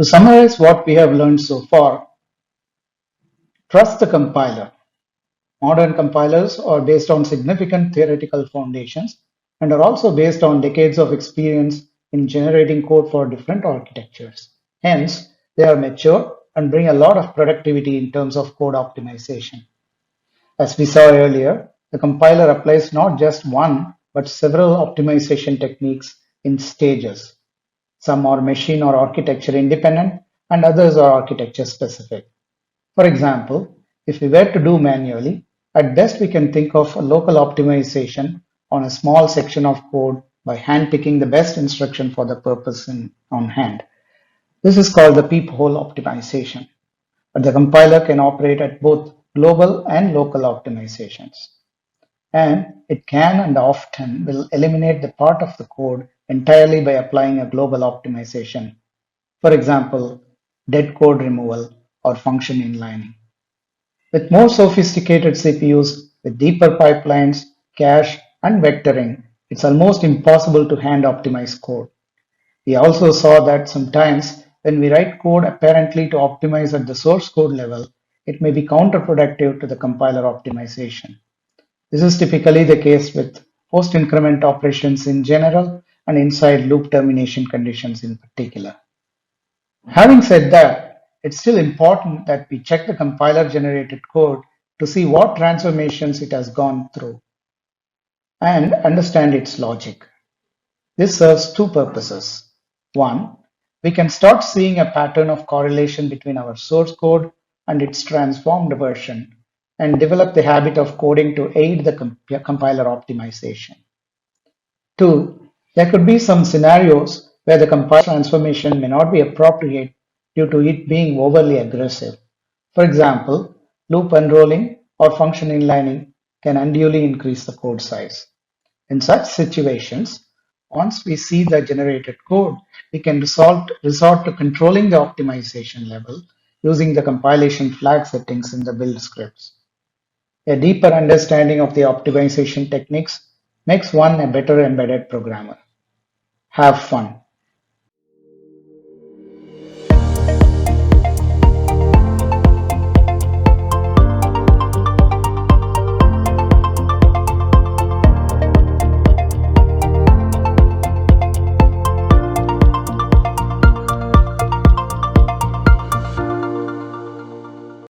To summarize what we have learned so far, trust the compiler. Modern compilers are based on significant theoretical foundations and are also based on decades of experience in generating code for different architectures. Hence, they are mature and bring a lot of productivity in terms of code optimization. As we saw earlier, the compiler applies not just one but several optimization techniques in stages. Some are machine or architecture independent and others are architecture specific. For example, if we were to do manually, at best we can think of a local optimization on a small section of code by handpicking the best instruction for the purpose on hand. This is called the peephole optimization, but the compiler can operate at both global and local optimizations. And it can and often will eliminate the part of the code entirely by applying a global optimization. For example, dead code removal or function inlining. With more sophisticated CPUs, with deeper pipelines, cache, and vectoring, it's almost impossible to hand optimize code. We also saw that sometimes when we write code apparently to optimize at the source code level, it may be counterproductive to the compiler optimization. This is typically the case with post-increment operations in general and inside loop termination conditions in particular. Having said that, it's still important that we check the compiler-generated code to see what transformations it has gone through and understand its logic. This serves two purposes. One, we can start seeing a pattern of correlation between our source code and its transformed version and develop the habit of coding to aid the compiler optimization. Two, there could be some scenarios where the compiler transformation may not be appropriate due to it being overly aggressive. For example, loop unrolling or function inlining can unduly increase the code size. In such situations, once we see the generated code, we can resort to controlling the optimization level using the compilation flag settings in the build scripts. A deeper understanding of the optimization techniques makes one a better embedded programmer. Have fun.